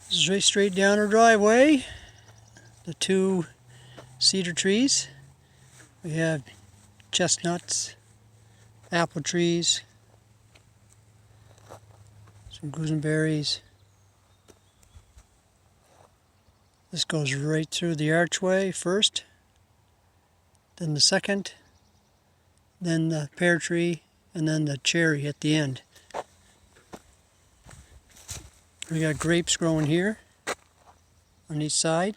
This is right straight down our driveway. The two cedar trees. We have chestnuts, apple trees, some gooseberries. This goes right through the archway first, then the second, then the pear tree, and then the cherry at the end. We got grapes growing here on each side.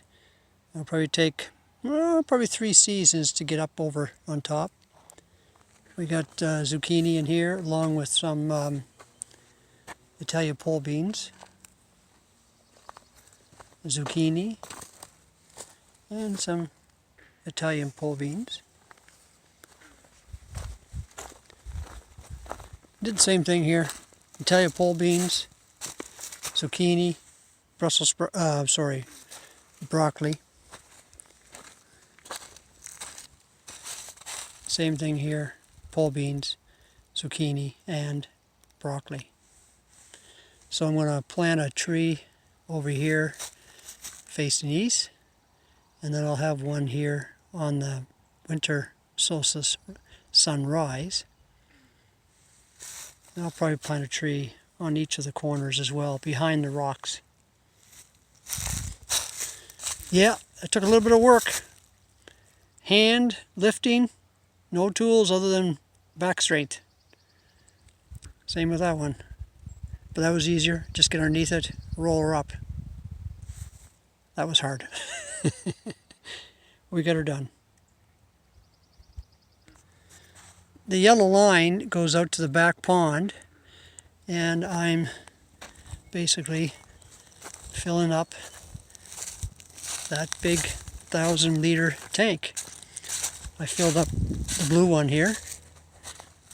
It'll probably take probably 3 seasons to get up over on top. We got zucchini in here along with some Italian pole beans, zucchini, and some Italian pole beans. Did the same thing here. Italian pole beans, zucchini, broccoli. Same thing here, pole beans, zucchini, and broccoli. So I'm going to plant a tree over here facing east, and then I'll have one here on the winter solstice sunrise. And I'll probably plant a tree on each of the corners as well, behind the rocks. Yeah, it took a little bit of work. Hand lifting, no tools other than back strength. Same with that one. But that was easier. Just get underneath it, roll her up. That was hard. We got her done. The yellow line goes out to the back pond, and I'm basically filling up that big 1,000-liter tank. I filled up the blue one here.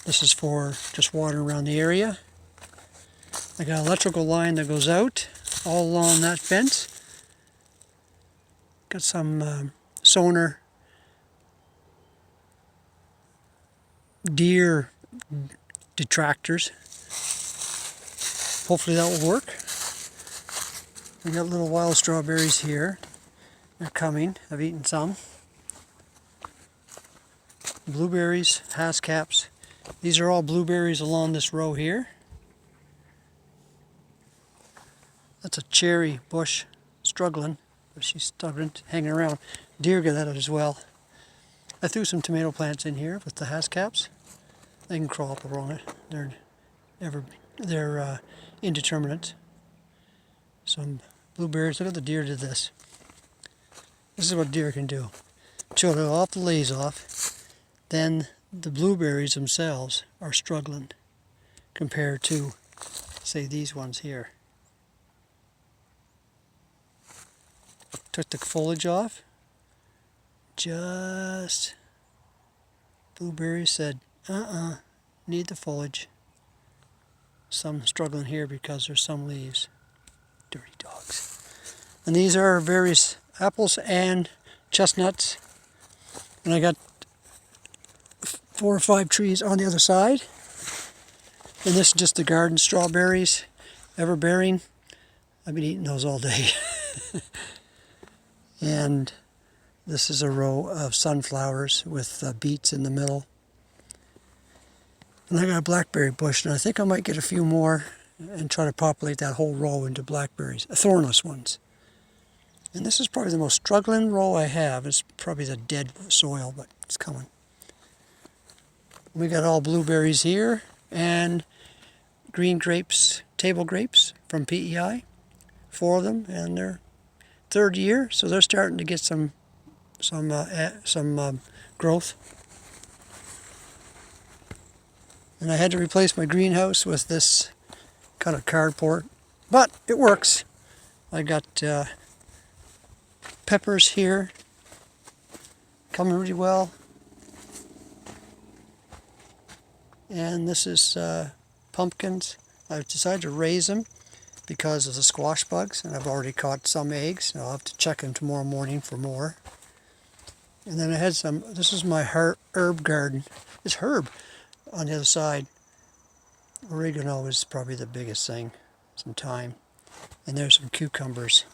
This is for just water around the area. I got an electrical line that goes out all along that fence. Got some sonar deer detractors. Hopefully that will work. We got little wild strawberries here. They're coming. I've eaten some. Blueberries, Hasscaps. These are all blueberries along this row here. That's a cherry bush struggling, but she's stubborn, hanging around. Deer get at it as well. I threw some tomato plants in here with the Hasscaps. They can crawl up along it. They're indeterminate. Some blueberries. Look at the deer did this. This is what deer can do. Chill it off the leaves off. Then the blueberries themselves are struggling compared to, say, these ones here. Took the foliage off. Just blueberries said, need the foliage. Some struggling here because there's some leaves. Dirty dogs. And these are various apples and chestnuts. And I got 4 or 5 trees on the other side. And this is just the garden strawberries, ever-bearing. I've been eating those all day. And this is a row of sunflowers with beets in the middle. And I got a blackberry bush, and I think I might get a few more and try to populate that whole row into blackberries, thornless ones. And this is probably the most struggling row I have. It's probably the dead soil, but it's coming. We got all blueberries here, and green grapes, table grapes from PEI. 4 of them, and they're 3rd year, so they're starting to get some growth. And I had to replace my greenhouse with this kind of cardboard, but it works. I got peppers here, coming really well. And this is pumpkins. I've decided to raise them because of the squash bugs, and I've already caught some eggs. I'll have to check them tomorrow morning for more. And then I had some, this is my herb garden. It's herb on the other side. Oregano is probably the biggest thing. Some thyme. And there's some cucumbers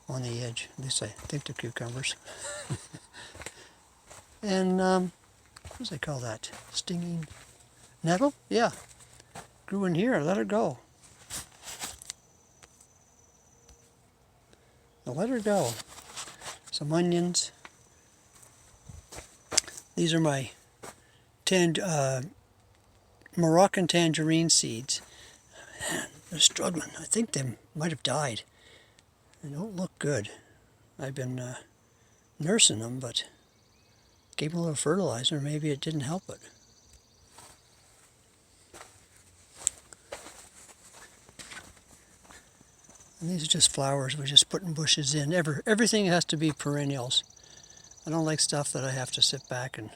on the edge. At least I think they're cucumbers. And what does they call that? Stinging nettle? Yeah. Grew in here. Let her go. Now let her go. Some onions. These are my Moroccan tangerine seeds. Man, they're struggling. I think they might have died. They don't look good. I've been nursing them, but gave them a little fertilizer. Maybe it didn't help it. And these are just flowers. We're just putting bushes in. Everything has to be perennials. I don't like stuff that I have to sit back and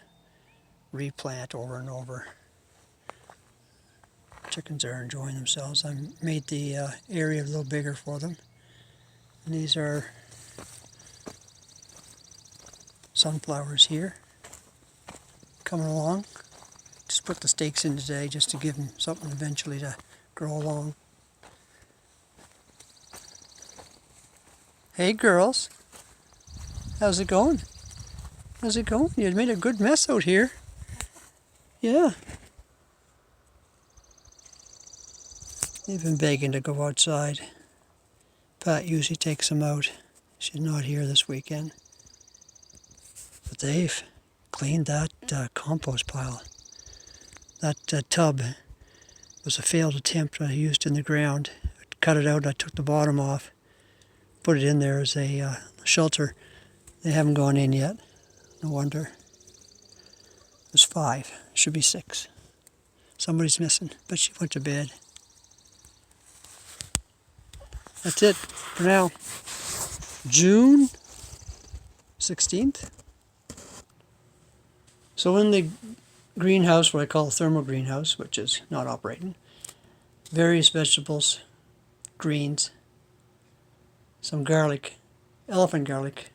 replant over and over. Chickens are enjoying themselves. I made the area a little bigger for them. And these are sunflowers here, coming along. Just put the stakes in today just to give them something eventually to grow along. Hey girls, how's it going? How's it going? You made a good mess out here. Yeah. They've been begging to go outside. Pat usually takes them out. She's not here this weekend. But they've cleaned that compost pile. That tub was a failed attempt I used in the ground. I cut it out, I took the bottom off, put it in there as a shelter. They haven't gone in yet. No wonder. There's 5. Should be 6. Somebody's missing, but she went to bed. That's it for now. June 16th. So in the greenhouse, what I call a thermal greenhouse, which is not operating, various vegetables, greens, some garlic, elephant garlic,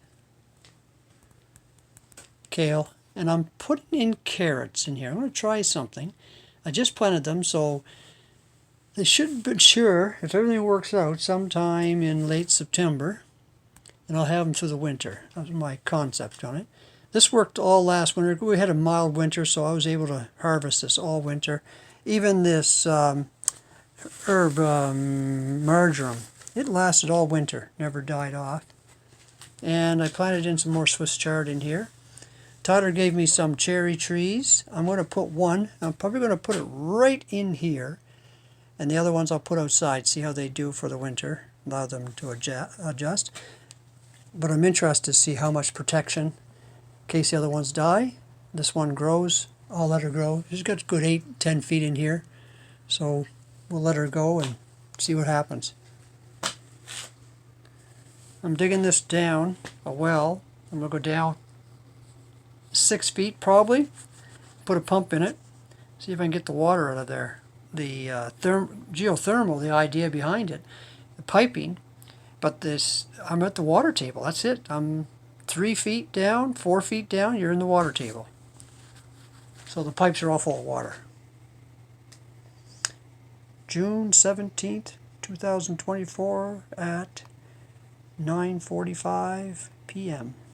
kale, and I'm putting in carrots in here. I'm going to try something. I just planted them, so they should mature, if everything works out, sometime in late September, and I'll have them through the winter. That was my concept on it. This worked all last winter. We had a mild winter, so I was able to harvest this all winter. Even this herb, marjoram, it lasted all winter, never died off. And I planted in some more Swiss chard in here. Tyler gave me some cherry trees. I'm going to put one. I'm probably going to put it right in here. And the other ones I'll put outside, see how they do for the winter, allow them to adjust. But I'm interested to see how much protection, in case the other ones die. This one grows, I'll let her grow. She's got a good 8-10 feet in here. So we'll let her go and see what happens. I'm digging this down, a well. I'm going to go down 6 feet probably, put a pump in it, see if I can get the water out of there. The geothermal, the idea behind it, the piping, but this, I'm at the water table, that's it. I'm 3 feet down, 4 feet down, you're in the water table. So the pipes are all full of water. June 17th, 2024 at 9:45 p.m.